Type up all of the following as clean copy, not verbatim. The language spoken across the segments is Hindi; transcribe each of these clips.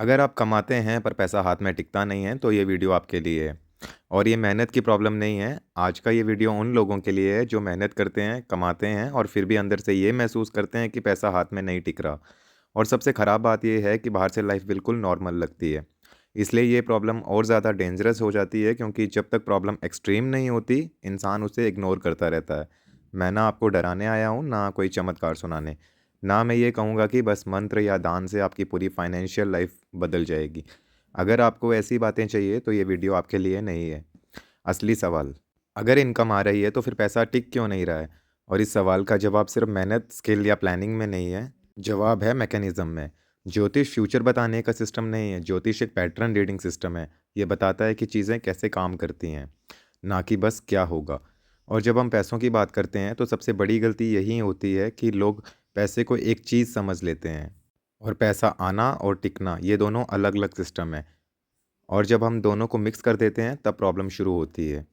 अगर आप कमाते हैं पर पैसा हाथ में टिकता नहीं है तो ये वीडियो आपके लिए है। और ये मेहनत की प्रॉब्लम नहीं है। आज का ये वीडियो उन लोगों के लिए है जो मेहनत करते हैं, कमाते हैं और फिर भी अंदर से ये महसूस करते हैं कि पैसा हाथ में नहीं टिक रहा। और सबसे ख़राब बात ये है कि बाहर से लाइफ बिल्कुल नॉर्मल लगती है। इसलिए ये प्रॉब्लम और ज़्यादा डेंजरस हो जाती है क्योंकि जब तक प्रॉब्लम एक्सट्रीम नहीं होती, इंसान उसे इग्नोर करता रहता है। मैं ना आपको डराने आया हूँ, ना कोई चमत्कार सुनाने। ना मैं ये कहूँगा कि बस मंत्र या दान से आपकी पूरी फाइनेंशियल लाइफ बदल जाएगी। अगर आपको ऐसी बातें चाहिए तो ये वीडियो आपके लिए नहीं है। असली सवाल, अगर इनकम आ रही है तो फिर पैसा टिक क्यों नहीं रहा है? और इस सवाल का जवाब सिर्फ मेहनत, स्किल या प्लानिंग में नहीं है। जवाब है मैकेनिज्म में। ज्योतिष फ्यूचर बताने का सिस्टम नहीं है, ज्योतिष एक पैटर्न रीडिंग सिस्टम है। ये बताता है कि चीज़ें कैसे काम करती हैं, ना कि बस क्या होगा। और जब हम पैसों की बात करते हैं तो सबसे बड़ी गलती यही होती है कि लोग पैसे को एक चीज़ समझ लेते हैं। और पैसा आना और टिकना ये दोनों अलग अलग सिस्टम है। और जब हम दोनों को मिक्स कर देते हैं तब प्रॉब्लम शुरू होती है।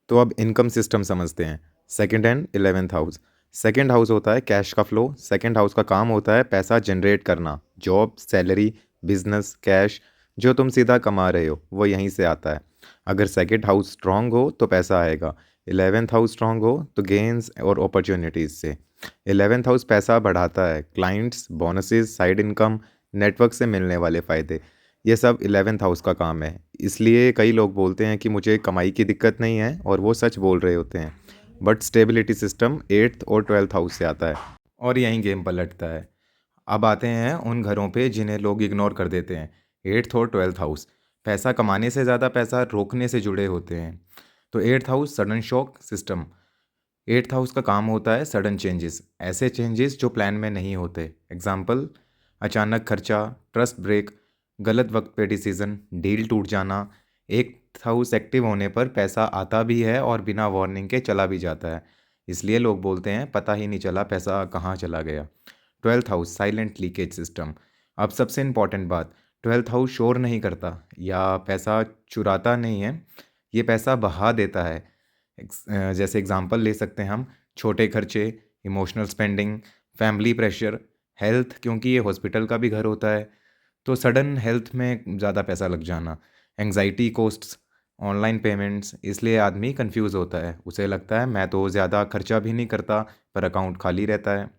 तो अब इनकम सिस्टम समझते हैं। Second and 11th house. Second house होता है कैश का फ्लो। सेकंड हाउस का काम होता है पैसा जनरेट करना। जॉब, सैलरी, बिजनेस, कैश जो तुम सीधा कमा रहे हो वो यहीं से आता है। अगर सेकंड हाउस स्ट्रांग हो तो पैसा आएगा। 11th हाउस स्ट्रांग हो तो गेन्स और अपॉर्चुनिटीज़ से। 11th हाउस पैसा बढ़ाता है, clients, bonuses, side income, network से मिलने वाले फ़ायदे। ये सब 11th हाउस का काम है। इसलिए कई लोग बोलते हैं कि मुझे कमाई की दिक्कत नहीं है और वो सच बोल रहे होते हैं। बट स्टेबिलिटी सिस्टम 8th और 12th हाउस से आता है और यहीं गेम पलटता है। अब आते हैं उन घरों पे जिन्हें लोग इग्नोर कर देते हैं। 8th और 12th हाउस पैसा कमाने से ज़्यादा पैसा रोकने से जुड़े होते हैं। तो 8th house sudden shock system. 8th house का काम होता है सडन चेंजेस, ऐसे चेंजेस जो प्लान में नहीं होते। एग्जाम्पल, अचानक खर्चा, ट्रस्ट ब्रेक, गलत वक्त पे डिसीजन, डील टूट जाना। एक हाउस एक्टिव होने पर पैसा आता भी है और बिना वार्निंग के चला भी जाता है। इसलिए लोग बोलते हैं पता ही नहीं चला पैसा कहाँ चला गया। 12th house silent leakage system. अब सबसे इम्पॉर्टेंट बात, 12th हाउस शोर नहीं करता या पैसा चुराता नहीं है, ये पैसा बहा देता है। जैसे एग्जांपल ले सकते हैं हम, छोटे खर्चे, emotional spending, family pressure, health क्योंकि ये हॉस्पिटल का भी घर होता है तो सडन हेल्थ में ज़्यादा पैसा लग जाना, एंग्जाइटी कॉस्ट्स, ऑनलाइन पेमेंट्स। इसलिए आदमी कंफ्यूज होता है, उसे लगता है मैं तो ज़्यादा खर्चा भी नहीं करता पर अकाउंट खाली रहता है।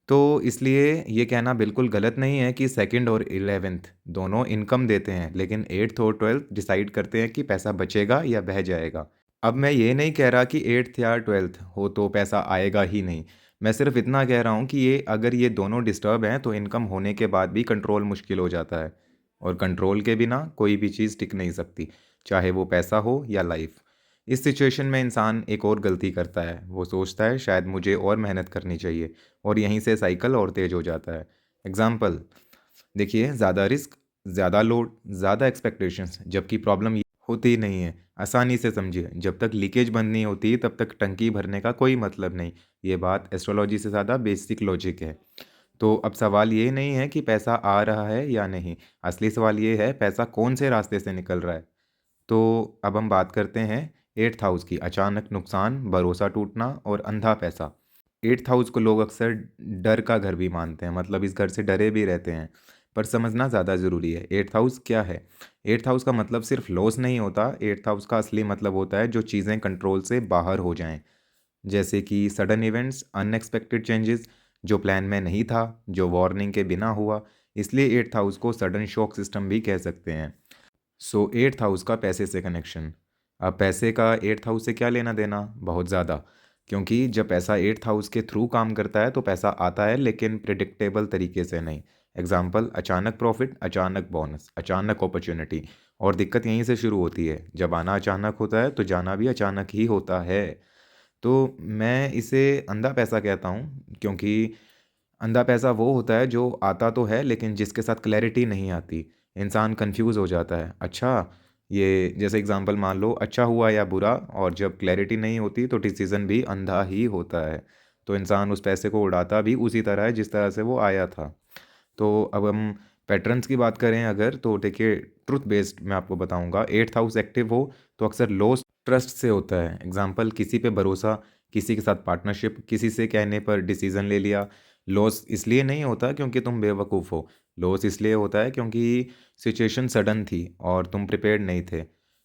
तो इसलिए ये कहना बिल्कुल गलत नहीं है कि सेकंड और 11th दोनों इनकम देते हैं, लेकिन 8th और 12th डिसाइड करते हैं कि पैसा बचेगा या बह जाएगा। अब मैं ये नहीं कह रहा कि 8th या 12th हो तो पैसा आएगा ही नहीं। मैं सिर्फ इतना कह रहा हूँ कि अगर ये दोनों डिस्टर्ब हैं तो इनकम होने के बाद भी कंट्रोल मुश्किल हो जाता है। और कंट्रोल के बिना कोई भी चीज़ टिक नहीं सकती, चाहे वो पैसा हो या लाइफ। इस सिचुएशन में इंसान एक और गलती करता है, वो सोचता है शायद मुझे और मेहनत करनी चाहिए, और यहीं से साइकिल और तेज हो जाता है। एग्जाम्पल देखिए, ज़्यादा रिस्क, ज़्यादा लोड, ज़्यादा एक्सपेक्टेशंस, जबकि प्रॉब्लम ये होती ही नहीं है। आसानी से समझिए, जब तक लीकेज बंद नहीं होती तब तक टंकी भरने का कोई मतलब नहीं। ये बात एस्ट्रोलॉजी से ज़्यादा बेसिक लॉजिक है। तो अब सवाल ये नहीं है कि पैसा आ रहा है या नहीं, असली सवाल ये है पैसा कौन से रास्ते से निकल रहा है। तो अब हम बात करते हैं 8th हाउस की, अचानक नुकसान, भरोसा टूटना और अंधा पैसा। 8th हाउस को लोग अक्सर डर का घर भी मानते हैं, मतलब इस घर से डरे भी रहते हैं। पर समझना ज़्यादा ज़रूरी है, 8th हाउस क्या है। 8th हाउस का मतलब सिर्फ लॉस नहीं होता। 8th हाउस का असली मतलब होता है जो चीज़ें कंट्रोल से बाहर हो जाएं, जैसे कि सडन इवेंट्स, अनएक्सपेक्टेड चेंजेस, जो प्लान में नहीं था, जो वार्निंग के बिना हुआ। इसलिए 8th हाउस को सडन शॉक सिस्टम भी कह सकते हैं। सो 8th हाउस का पैसे से कनेक्शन। अब पैसे का 8th हाउस से क्या लेना देना, बहुत ज़्यादा। क्योंकि जब पैसा 8th हाउस के थ्रू काम करता है तो पैसा आता है, लेकिन प्रिडिक्टेबल तरीके से नहीं। एग्जाम्पल, अचानक प्रॉफिट, अचानक बोनस, अचानक अपॉर्चुनिटी। और दिक्कत यहीं से शुरू होती है, जब आना अचानक होता है तो जाना भी अचानक ही होता है। तो मैं इसे अंधा पैसा कहता हूँ, क्योंकि अंधा पैसा वो होता है जो आता तो है लेकिन जिसके साथ क्लैरिटी नहीं आती। इंसान कंफ्यूज हो जाता है, अच्छा ये जैसे एग्जांपल मान लो, अच्छा हुआ या बुरा, और जब क्लैरिटी नहीं होती तो डिसीज़न भी अंधा ही होता है। तो इंसान उस पैसे को उड़ाता भी उसी तरह है जिस तरह से वो आया था। तो अब हम पैटर्न्स की बात करें अगर, तो देखिए, ट्रुथ बेस्ड मैं आपको बताऊंगा। 8th हाउस एक्टिव हो तो अक्सर लॉस ट्रस्ट से होता है। एग्जांपल, किसी पे भरोसा, किसी के साथ पार्टनरशिप, किसी से कहने पर डिसीजन ले लिया, लॉस इसलिए नहीं होता क्योंकि तुम बेवकूफ़ हो, लॉस इसलिए होता है क्योंकि सिचुएशन सडन थी और तुम प्रिपेयर्ड नहीं थे।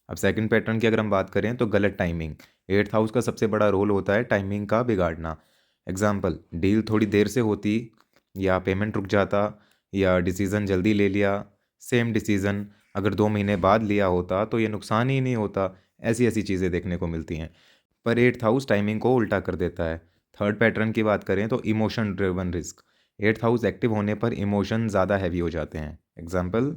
अब सेकंड पैटर्न की अगर हम बात करें तो गलत टाइमिंग। एट्थ हाउस का सबसे बड़ा रोल होता है टाइमिंग का बिगाड़ना। एग्जाम्पल, डील थोड़ी देर से होती, या पेमेंट रुक जाता, या डिसीज़न जल्दी ले लिया। सेम डिसीज़न अगर 2 महीने बाद लिया होता तो ये नुकसान ही नहीं होता। ऐसी ऐसी चीज़ें देखने को मिलती हैं। पर एट्थ हाउस टाइमिंग को उल्टा कर देता है। थर्ड पैटर्न की बात करें तो emotion driven risk. Eighth house active होने पर इमोशन ज़्यादा हैवी हो जाते हैं। Example,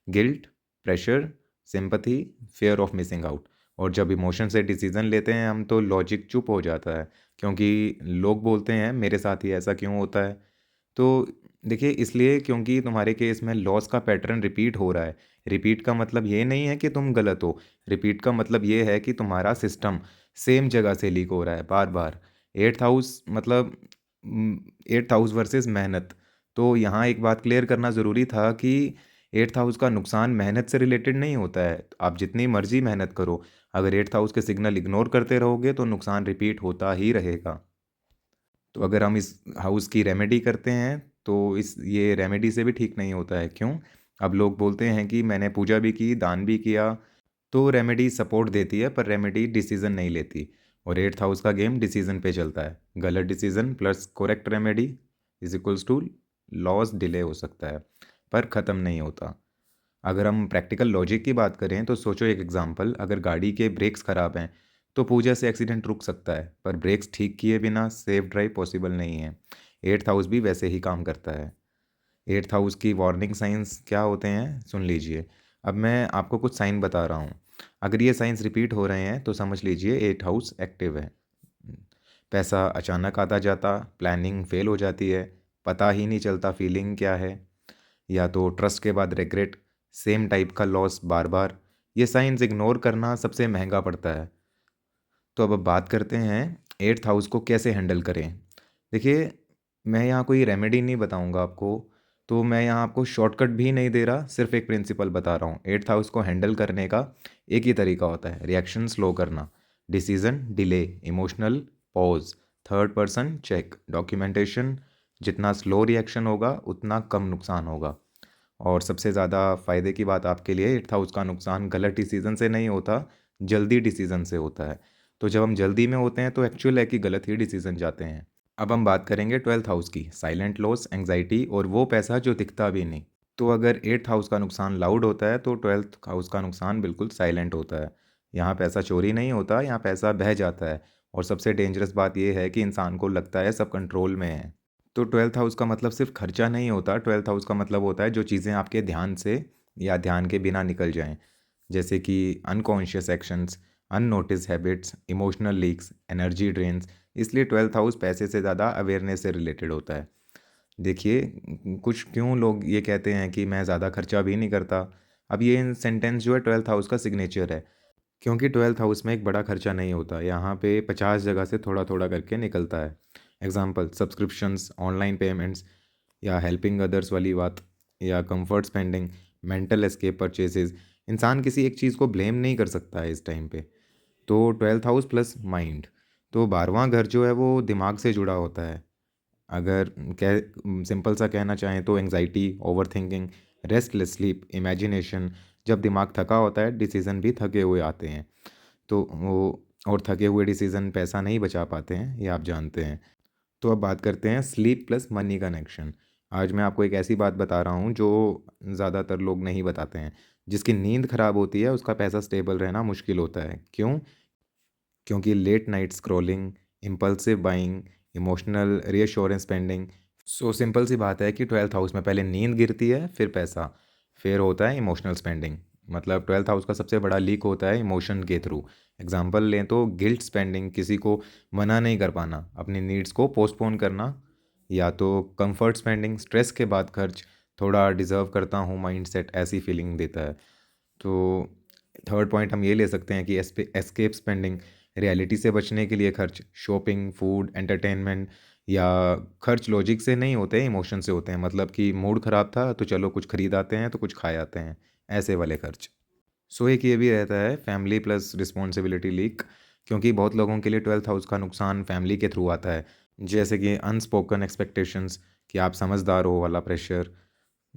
guilt, pressure, sympathy, fear of missing out. और जब इमोशन से डिसीज़न लेते हैं हम तो लॉजिक चुप हो जाता है, क्योंकि लोग बोलते हैं मेरे साथ ही ऐसा क्यों होता है। तो देखिए, इसलिए क्योंकि तुम्हारे केस में लॉस का पैटर्न रिपीट हो रहा है। रिपीट का मतलब ये नहीं है कि तुम गलत हो, रिपीट का मतलब ये है कि तुम्हारा सिस्टम सेम जगह से लीक हो रहा है बार बार। एट्थ हाउस मतलब एट्थ हाउस वर्सेस मेहनत। तो यहाँ एक बात क्लियर करना ज़रूरी था कि एट्थ हाउस का नुकसान मेहनत से रिलेटेड नहीं होता है। आप जितनी मर्जी मेहनत करो, अगर एट्थ हाउस के सिग्नल इग्नोर करते रहोगे तो नुकसान रिपीट होता ही रहेगा। तो अगर हम इस हाउस की रेमेडी करते हैं तो इस ये रेमेडी से भी ठीक नहीं होता है। क्यों? अब लोग बोलते हैं कि मैंने पूजा भी की, दान भी किया। तो रेमेडी सपोर्ट देती है पर रेमेडी डिसीजन नहीं लेती। और एट्थ हाउस का गेम डिसीजन पे चलता है। गलत decision plus correct remedy is equals to loss delay हो सकता है, पर ख़त्म नहीं होता। अगर हम प्रैक्टिकल लॉजिक की बात करें तो सोचो एक एग्जांपल, अगर गाड़ी के ब्रेक्स ख़राब हैं तो पूजा से एक्सीडेंट रुक सकता है, पर ब्रेक्स ठीक किए बिना सेफ ड्राइव पॉसिबल नहीं है। एट्थ हाउस भी वैसे ही काम करता है। एट्थ हाउस की वार्निंग साइंस क्या होते हैं सुन लीजिए। अब मैं आपको कुछ साइन बता रहा हूँ, अगर ये साइंस रिपीट हो रहे हैं तो समझ लीजिए एट्थ हाउस एक्टिव है। पैसा अचानक आता जाता, प्लानिंग फेल हो जाती है, पता ही नहीं चलता फीलिंग क्या है, या तो ट्रस्ट के बाद रिग्रेट, सेम टाइप का लॉस बार बार। ये साइंस इग्नोर करना सबसे महंगा पड़ता है। तो अब बात करते हैं एट्थ हाउस को कैसे हैंडल करें। देखिए, मैं यहाँ कोई रेमेडी नहीं बताऊँगा आपको, तो मैं यहाँ आपको शॉर्टकट भी नहीं दे रहा, सिर्फ एक प्रिंसिपल बता रहा हूँ। एट्थ हाउस को हैंडल करने का एक ही तरीका होता है, रिएक्शन स्लो करना, decision delay, emotional pause, third person check, documentation. जितना स्लो रिएक्शन होगा उतना कम नुकसान होगा। और सबसे ज़्यादा फ़ायदे की बात आपके लिए, एट्थ हाउस का नुकसान गलत डिसीज़न से नहीं होता, जल्दी डिसीज़न से होता है। तो जब हम जल्दी में होते हैं तो एक्चुअल है कि गलत ही डिसीज़न जाते हैं। अब हम बात करेंगे ट्वेल्थ हाउस की, साइलेंट लॉस, एंग्जाइटी और वो पैसा जो दिखता भी नहीं। तो अगर एट्थ हाउस का नुकसान लाउड होता है तो ट्वेल्थ हाउस का नुकसान बिल्कुल साइलेंट होता है। यहाँ पैसा चोरी नहीं होता, यहाँ पैसा बह जाता है। और सबसे डेंजरस बात यह है कि इंसान को लगता है सब कंट्रोल में है। तो ट्वेल्थ हाउस का मतलब सिर्फ खर्चा नहीं होता, ट्वेल्थ हाउस का मतलब होता है जो चीज़ें आपके ध्यान से या ध्यान के बिना निकल जाएं, जैसे कि unconscious actions, unnoticed habits, emotional leaks, energy drains. इसलिए ट्वेल्थ हाउस पैसे से ज़्यादा अवेयरनेस से रिलेटेड होता है। देखिए, कुछ क्यों लोग ये कहते हैं कि मैं ज़्यादा खर्चा भी नहीं करता। अब ये सेंटेंस जो है ट्वेल्थ हाउस का सिग्नेचर है, क्योंकि ट्वेल्थ हाउस में एक बड़ा खर्चा नहीं होता, यहाँ पे 50 जगह से थोड़ा थोड़ा करके निकलता है। एग्जाम्पल, सब्सक्रिप्शंस, ऑनलाइन पेमेंट्स, या हेल्पिंग अदर्स वाली बात, या comfort spending, mental escape purchases. इंसान किसी एक चीज़ को ब्लेम नहीं कर सकता है इस टाइम पे। तो ट्वेल्थ हाउस प्लस माइंड, तो 12वां घर जो है वो दिमाग से जुड़ा होता है। अगर कह सिंपल सा कहना चाहें तो anxiety, over thinking, restless sleep, imagination. जब दिमाग थका होता है डिसीज़न भी थके हुए आते हैं। तो वो, और थके हुए डिसीज़न पैसा नहीं बचा पाते हैं, ये आप जानते हैं। तो अब बात करते हैं स्लीप प्लस मनी कनेक्शन। आज मैं आपको एक ऐसी बात बता रहा हूँ जो ज़्यादातर लोग नहीं बताते हैं। जिसकी नींद ख़राब होती है उसका पैसा स्टेबल रहना मुश्किल होता है। क्यों? क्योंकि late night scrolling, impulsive buying, emotional reassurance spending. So simple सी बात है कि ट्वेल्थ हाउस में पहले नींद गिरती है, फिर पैसा, फिर होता है इमोशनल स्पेंडिंग। मतलब ट्वेल्थ हाउस का सबसे बड़ा लीक होता है इमोशन के थ्रू। एग्जाम्पल लें तो गिल्ट स्पेंडिंग, किसी को मना नहीं कर पाना, अपनी नीड्स को पोस्टपोन करना। या तो कंफर्ट स्पेंडिंग, स्ट्रेस के बाद खर्च, थोड़ा डिज़र्व करता हूँ माइंडसेट, ऐसी फीलिंग देता है। तो थर्ड पॉइंट हम ये ले सकते हैं कि एस्केप स्पेंडिंग, रियलिटी से बचने के लिए खर्च, शॉपिंग, फूड, एंटरटेनमेंट। या खर्च लॉजिक से नहीं होते, इमोशन से होते हैं। मतलब कि मूड ख़राब था तो चलो कुछ खरीद आते हैं, तो कुछ खाए आते हैं, ऐसे वाले खर्च। सो एक ये भी रहता है फैमिली प्लस रिस्पॉन्सिबिलिटी लीक, क्योंकि बहुत लोगों के लिए ट्वेल्थ हाउस का नुकसान फैमिली के थ्रू आता है। जैसे कि अनस्पोकन एक्सपेक्टेशंस, कि आप समझदार हो वाला प्रेशर।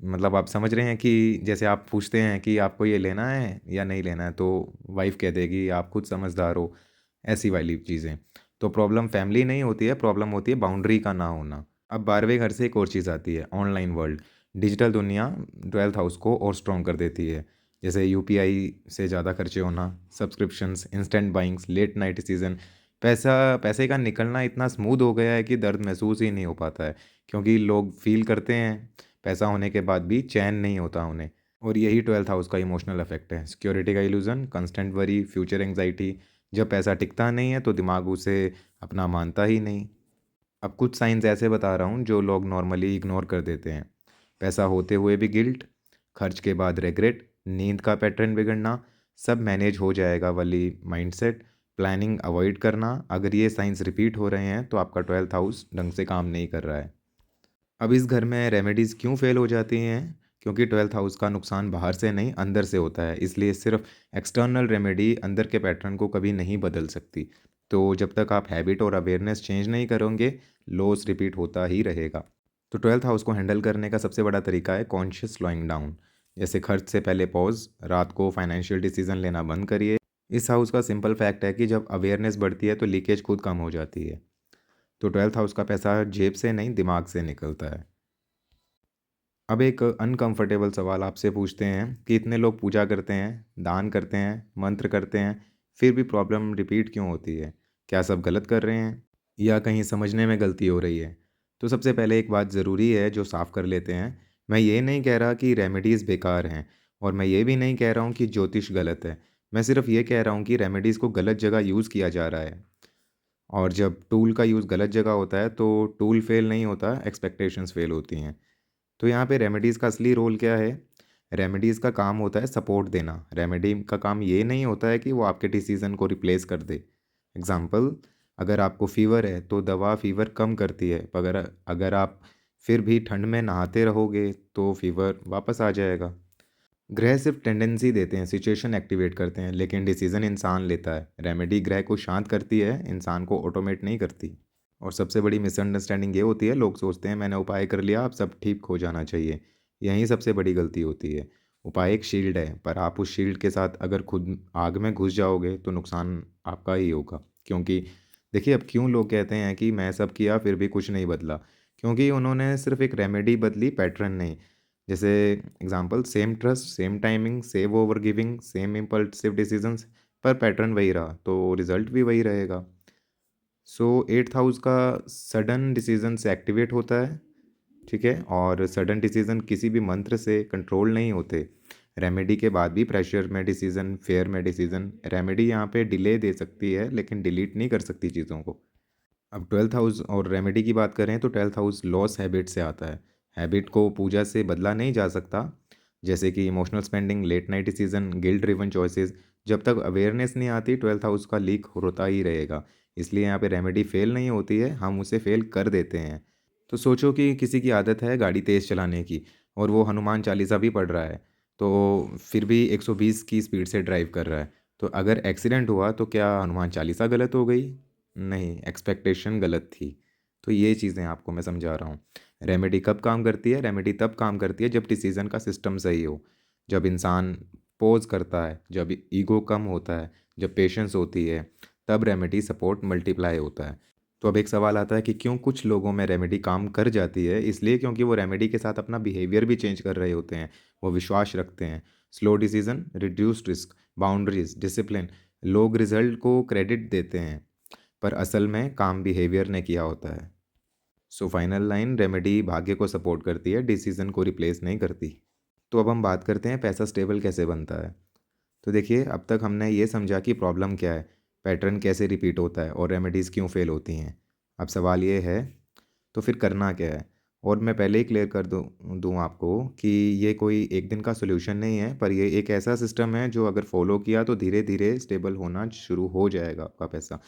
मतलब आप समझ रहे हैं कि जैसे आप पूछते हैं कि आपको ये लेना है या नहीं लेना है, तो वाइफ़ कह देगी आप खुद समझदार हो, ऐसी वाली चीज़ें। तो प्रॉब्लम फैमिली नहीं होती है, प्रॉब्लम होती है बाउंड्री का ना होना। अब 12वें घर से एक और चीज़ आती है, ऑनलाइन वर्ल्ड। डिजिटल दुनिया 12th हाउस को और स्ट्रॉन्ग कर देती है। जैसे यूपीआई से ज़्यादा खर्चे होना, subscriptions, instant buyings, late night season. पैसे का निकलना इतना स्मूथ हो गया है कि दर्द महसूस ही नहीं हो पाता है, क्योंकि लोग फ़ील करते हैं पैसा होने के बाद भी चैन नहीं होता उन्हें। और यही 12th हाउस का इमोशनल इफेक्ट है, सिक्योरिटी का illusion, constant worry, future anxiety. जब पैसा टिकता नहीं है तो दिमाग उसे अपना मानता ही नहीं। अब कुछ साइंस ऐसे बता रहा हूँ जो लोग नॉर्मली इग्नोर कर देते हैं। पैसा होते हुए भी गिल्ट, खर्च के बाद रेग्रेट, नींद का पैटर्न बिगड़ना, सब मैनेज हो जाएगा वाली माइंडसेट, प्लानिंग अवॉइड करना। अगर ये साइंस रिपीट हो रहे हैं तो आपका 12th हाउस ढंग से काम नहीं कर रहा है। अब इस घर में रेमेडीज़ क्यों फ़ेल हो जाती हैं? क्योंकि 12th हाउस का नुकसान बाहर से नहीं अंदर से होता है, इसलिए सिर्फ एक्सटर्नल रेमेडी अंदर के पैटर्न को कभी नहीं बदल सकती। तो जब तक आप हैबिट और अवेयरनेस चेंज नहीं करोगे, लॉस रिपीट होता ही रहेगा। तो 12th हाउस को हैंडल करने का सबसे बड़ा तरीका है कॉन्शियस स्लोइंग डाउन। जैसे खर्च से पहले पॉज़, रात को फाइनेंशियल डिसीजन लेना बंद करिए। इस हाउस का सिंपल फैक्ट है कि जब अवेयरनेस बढ़ती है तो लीकेज खुद कम हो जाती है। तो 12th हाउस का पैसा जेब से नहीं दिमाग से निकलता है। अब एक अनकंफर्टेबल सवाल आपसे पूछते हैं कि इतने लोग पूजा करते हैं, दान करते हैं, मंत्र करते हैं, फिर भी प्रॉब्लम रिपीट क्यों होती है? क्या सब गलत कर रहे हैं या कहीं समझने में गलती हो रही है? तो सबसे पहले एक बात ज़रूरी है जो साफ़ कर लेते हैं। मैं ये नहीं कह रहा कि रेमेडीज़ बेकार हैं, और मैं ये भी नहीं कह रहा हूँ कि ज्योतिष गलत है। मैं सिर्फ ये कह रहा हूँ कि रेमेडीज़ को गलत जगह यूज़ किया जा रहा है। और जब टूल का यूज़ गलत जगह होता है तो टूल फेल नहीं होता, एक्सपेक्टेशंस फेल होती हैं। तो यहाँ पे रेमेडीज़ का असली रोल क्या है? रेमेडीज़ का काम होता है सपोर्ट देना। रेमेडी का काम ये नहीं होता है कि वो आपके डिसीज़न को रिप्लेस कर दे। एग्ज़ाम्पल, अगर आपको फ़ीवर है तो दवा फ़ीवर कम करती है, मगर अगर आप फिर भी ठंड में नहाते रहोगे तो फ़ीवर वापस आ जाएगा। ग्रह सिर्फ टेंडेंसी देते हैं, सिचुएशन एक्टिवेट करते हैं, लेकिन डिसीज़न इंसान लेता है। रेमेडी ग्रह को शांत करती है, इंसान को ऑटोमेट नहीं करती। और सबसे बड़ी मिसअंडरस्टैंडिंग ये होती है, लोग सोचते हैं मैंने उपाय कर लिया अब सब ठीक हो जाना चाहिए। यहीं सबसे बड़ी गलती होती है। उपाय एक शील्ड है, पर आप उस शील्ड के साथ अगर खुद आग में घुस जाओगे तो नुकसान आपका ही होगा। क्योंकि देखिए, अब क्यों लोग कहते हैं कि मैं सब किया फिर भी कुछ नहीं बदला? क्योंकि उन्होंने सिर्फ एक रेमेडी बदली, पैटर्न नहीं। जैसे example, same trust, same timing, save over giving, same impulsive decisions, पर पैटर्न वही रहा तो रिजल्ट भी वही रहेगा। सो 8th हाउस का सडन डिसीजन से एक्टिवेट होता है, ठीक है? और सडन डिसीजन किसी भी मंत्र से कंट्रोल नहीं होते। रेमेडी के बाद भी प्रेशर में डिसीजन, फेयर में डिसीजन, रेमेडी यहाँ पे डिले दे सकती है लेकिन डिलीट नहीं कर सकती चीज़ों को। अब 12th हाउस और रेमेडी की बात करें तो 12th हाउस लॉस हैबिट से आता है। हैबिट को पूजा से बदला नहीं जा सकता। जैसे कि emotional spending, late night decision, guilt driven choices. जब तक अवेयरनेस नहीं आती 12th हाउस का लीक होता ही रहेगा। इसलिए यहाँ पे रेमेडी फेल नहीं होती है, हम उसे फेल कर देते हैं। तो सोचो कि किसी की आदत है गाड़ी तेज़ चलाने की, और वो हनुमान चालीसा भी पढ़ रहा है, तो फिर भी 120 की स्पीड से ड्राइव कर रहा है। तो अगर एक्सीडेंट हुआ तो क्या हनुमान चालीसा गलत हो गई? नहीं, एक्सपेक्टेशन गलत थी। तो ये चीज़ें आपको मैं समझा रहा हूँ। रेमेडी कब काम करती है? रेमेडी तब काम करती है जब डिसीज़न का सिस्टम सही हो, जब इंसान पॉज़ करता है, जब ईगो कम होता है, जब पेशेंस होती है, तब रेमेडी सपोर्ट मल्टीप्लाई होता है। तो अब एक सवाल आता है कि क्यों कुछ लोगों में रेमेडी काम कर जाती है? इसलिए क्योंकि वो रेमेडी के साथ अपना बिहेवियर भी चेंज कर रहे होते हैं। वो विश्वास रखते हैं। Slow decision, reduced risk, boundaries, discipline. लोग रिज़ल्ट को क्रेडिट देते हैं, पर असल में काम बिहेवियर ने किया होता है। सो फाइनल लाइन, रेमेडी भाग्य को सपोर्ट करती है, डिसीजन को रिप्लेस नहीं करती। तो अब हम बात करते हैं पैसा स्टेबल कैसे बनता है। तो देखिए, अब तक हमने ये समझा कि प्रॉब्लम क्या है, पैटर्न कैसे रिपीट होता है और रेमेडीज़ क्यों फेल होती हैं। अब सवाल ये है, तो फिर करना क्या है? और मैं पहले ही क्लियर कर दूँ दूँ आपको कि ये कोई एक दिन का सॉल्यूशन नहीं है, पर ये एक ऐसा सिस्टम है जो अगर फॉलो किया तो धीरे-धीरे स्टेबल होना शुरू हो जाएगा आपका पैसा।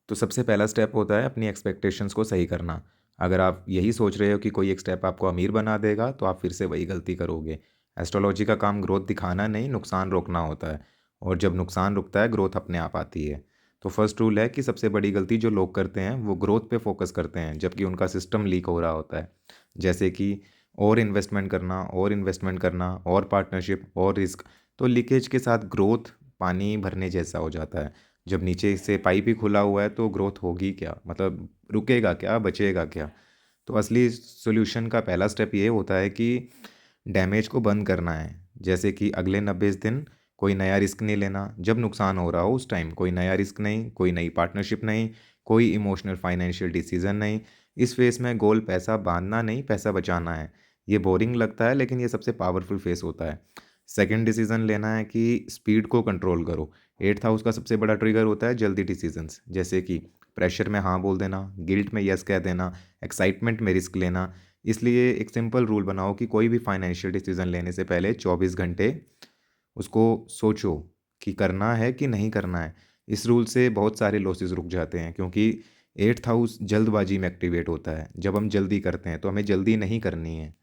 तो सबसे पहला स्टेप होता है अपनी एक्सपेक्टेशंस को सही करना। अगर आप यही सोच रहे हो कि कोई एक स्टेप आपको अमीर बना देगा, तो आप फिर से वही गलती करोगे। एस्ट्रोलॉजी का काम ग्रोथ दिखाना नहीं, नुकसान रोकना होता है, और जब नुकसान रुकता है, ग्रोथ अपने आप आती है। तो फर्स्ट रूल है कि सबसे बड़ी गलती जो लोग करते हैं वो ग्रोथ पे फोकस करते हैं, जबकि उनका सिस्टम लीक हो रहा होता है। जैसे कि और इन्वेस्टमेंट करना और पार्टनरशिप और रिस्क। तो लीकेज के साथ ग्रोथ पानी भरने जैसा हो जाता है। जब नीचे से पाइप ही खुला हुआ है तो ग्रोथ होगी क्या, मतलब रुकेगा क्या, बचेगा क्या। तो असली सॉल्यूशन का पहला स्टेप ये होता है कि डैमेज को बंद करना है। जैसे कि अगले 90 दिन कोई नया रिस्क नहीं लेना। जब नुकसान हो रहा हो उस टाइम कोई नया रिस्क नहीं, कोई नई पार्टनरशिप नहीं, कोई इमोशनल फाइनेंशियल डिसीजन नहीं। इस फेस में गोल पैसा बांधना नहीं, पैसा बचाना है। ये बोरिंग लगता है लेकिन ये सबसे पावरफुल फेस होता है। सेकंड डिसीजन लेना है कि स्पीड को कंट्रोल करो। एट्थ हाउस का सबसे बड़ा ट्रिगर होता है जल्दी डिसीजंस, जैसे कि प्रेशर में हाँ बोल देना, गिल्ट में यस कह देना, एक्साइटमेंट में रिस्क लेना। इसलिए एक सिंपल रूल बनाओ कि कोई भी फाइनेंशियल डिसीजन लेने से पहले 24 घंटे उसको सोचो कि करना है कि नहीं करना है। इस रूल से बहुत सारे लॉसेस रुक जाते हैं, क्योंकि एट्थ हाउस जल्दबाजी में एक्टिवेट होता है। जब हम जल्दी करते हैं तो हमें जल्दी नहीं करनी है,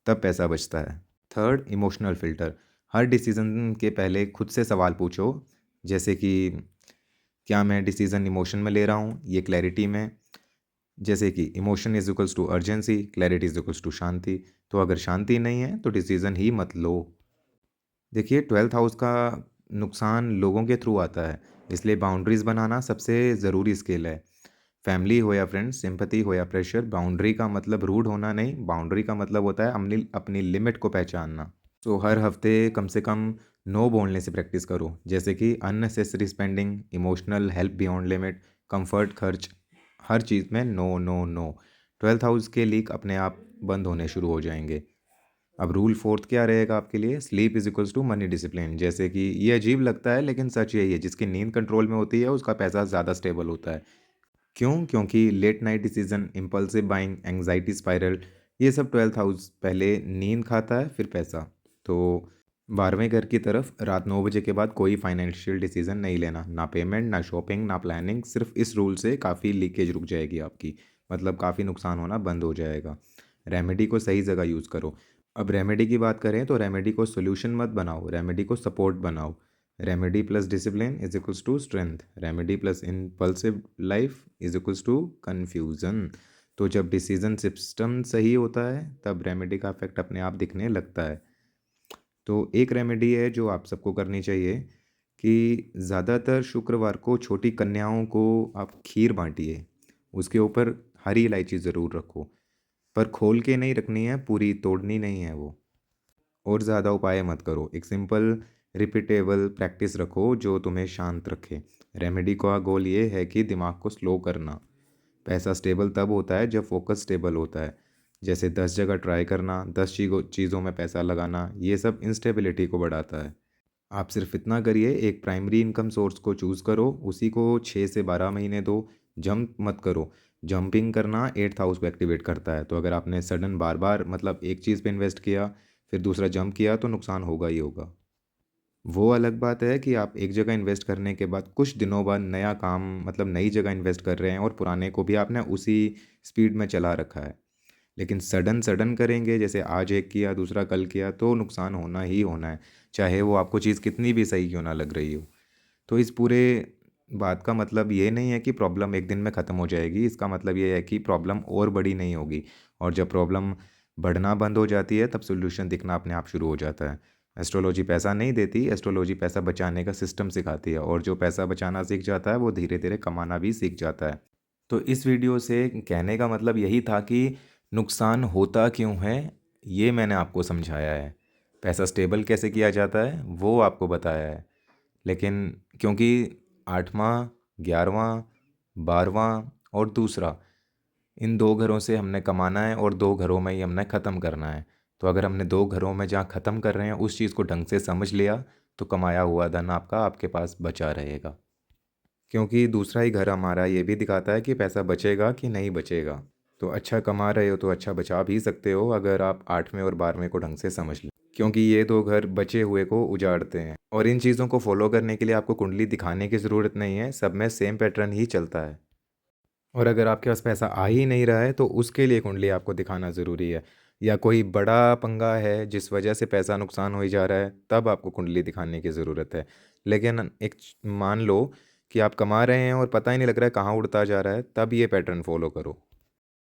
तब पैसा बचता है। Third, emotional filter. हर डिसीज़न के पहले खुद से सवाल पूछो, जैसे कि क्या मैं डिसीज़न इमोशन में ले रहा हूँ, ये क्लैरिटी में। जैसे कि emotion is equals to urgency, clarity is equals to शांति। तो अगर शांति नहीं है तो डिसीज़न ही मत लो। देखिए, ट्वेल्थ हाउस का नुकसान लोगों के थ्रू आता है, इसलिए बाउंड्रीज़ बनाना सबसे ज़रूरी स्किल है। फैमिली हो या फ्रेंड्स, सिंपैथी हो या प्रेशर, बाउंड्री का मतलब रूड होना नहीं, बाउंड्री का मतलब होता है अपनी अपनी लिमिट को पहचानना। तो हर हफ्ते कम से कम नो बोलने से प्रैक्टिस करो, जैसे कि unnecessary spending, emotional help beyond limit, comfort खर्च। हर चीज़ में no no no. Twelfth house के लीक अपने आप बंद होने शुरू हो जाएंगे। अब रूल फोर्थ क्या रहेगा आपके लिए? Sleep is equals to money discipline. जैसे कि ये अजीब लगता है लेकिन सच यही है, जिसकी नींद कंट्रोल में होती है उसका पैसा ज़्यादा स्टेबल होता है। क्यों? क्योंकि late night decision, impulsive buying, anxiety spiral, ये सब ट्वेल्थ हाउस पहले नींद खाता है फिर पैसा। तो 12वें घर की तरफ रात 9 बजे के बाद कोई फाइनेंशियल डिसीजन नहीं लेना, ना पेमेंट, ना शॉपिंग, ना प्लानिंग। सिर्फ इस रूल से काफ़ी लीकेज रुक जाएगी आपकी, मतलब काफ़ी नुकसान होना बंद हो जाएगा। रेमेडी को सही जगह यूज़ करो। अब रेमेडी की बात करें तो रेमेडी को सोल्यूशन मत बनाओ, रेमेडी को सपोर्ट बनाओ। Remedy plus discipline is equals to strength, remedy plus impulsive life is equals to confusion. तो जब डिसीजन सिस्टम सही होता है तब रेमेडी का इफेक्ट अपने आप दिखने लगता है। तो एक रेमेडी है जो आप सबको करनी चाहिए कि ज़्यादातर शुक्रवार को छोटी कन्याओं को आप खीर बांटिए। उसके ऊपर हरी इलायची ज़रूर रखो, पर खोल के नहीं रखनी है, पूरी तोड़नी नहीं है वो। और ज़्यादा उपाय मत करो, एक सिंपल रिपीटेबल प्रैक्टिस रखो जो तुम्हें शांत रखे। रेमेडी का गोल ये है कि दिमाग को स्लो करना। पैसा स्टेबल तब होता है जब फोकस स्टेबल होता है। जैसे 10 जगह ट्राई करना, 10 चीज़ों में पैसा लगाना, ये सब इंस्टेबिलिटी को बढ़ाता है। आप सिर्फ इतना करिए, एक प्राइमरी इनकम सोर्स को चूज़ करो, उसी को 6 से 12 महीने दो। जंप मत करो। जंपिंग करना एट्थ हाउस को एक्टिवेट करता है। तो अगर आपने सडन बार बार मतलब एक चीज़ पे इन्वेस्ट किया फिर दूसरा जंप किया तो नुकसान होगा ही होगा। वो अलग बात है कि आप एक जगह इन्वेस्ट करने के बाद कुछ दिनों बाद नया काम मतलब नई जगह इन्वेस्ट कर रहे हैं और पुराने को भी आपने उसी स्पीड में चला रखा है। लेकिन सडन सडन करेंगे, जैसे आज एक किया दूसरा कल किया, तो नुकसान होना ही होना है, चाहे वो आपको चीज़ कितनी भी सही क्यों ना लग रही हो। तो इस पूरे बात का मतलब ये नहीं है कि प्रॉब्लम एक दिन में ख़त्म हो जाएगी, इसका मतलब ये है कि प्रॉब्लम और बड़ी नहीं होगी। और जब प्रॉब्लम बढ़ना बंद हो जाती है तब सॉल्यूशन दिखना अपने आप शुरू हो जाता है। एस्ट्रोलॉजी पैसा नहीं देती, एस्ट्रोलॉजी पैसा बचाने का सिस्टम सिखाती है, और जो पैसा बचाना सीख जाता है वो धीरे धीरे कमाना भी सीख जाता है। तो इस वीडियो से कहने का मतलब यही था कि नुकसान होता क्यों है ये मैंने आपको समझाया है। पैसा स्टेबल कैसे किया जाता है वो आपको बताया है। लेकिन क्योंकि 8वां, 11वां, 12वां और दूसरा, इन 2 घरों से हमने कमाना है और 2 घरों में ही हमने ख़त्म करना है। तो अगर हमने 2 घरों में जहाँ ख़त्म कर रहे हैं उस चीज़ को ढंग से समझ लिया तो कमाया हुआ धन आपका आपके पास बचा रहेगा। क्योंकि दूसरा ही घर हमारा ये भी दिखाता है कि पैसा बचेगा कि नहीं बचेगा। तो अच्छा कमा रहे हो तो अच्छा बचा भी सकते हो अगर आप 8वें और 12वें को ढंग से समझ लें, क्योंकि ये 2 घर बचे हुए को उजाड़ते हैं। और इन चीज़ों को फॉलो करने के लिए आपको कुंडली दिखाने की ज़रूरत नहीं है, सब में सेम पैटर्न ही चलता है। और अगर आपके पास पैसा आ ही नहीं रहा है तो उसके लिए कुंडली आपको दिखाना ज़रूरी है, या कोई बड़ा पंगा है जिस वजह से पैसा नुकसान हो ही जा रहा है, तब आपको कुंडली दिखाने की ज़रूरत है। लेकिन मान लो कि आप कमा रहे हैं और पता ही नहीं लग रहा है कहाँ उड़ता जा रहा है, तब ये पैटर्न फ़ॉलो करो।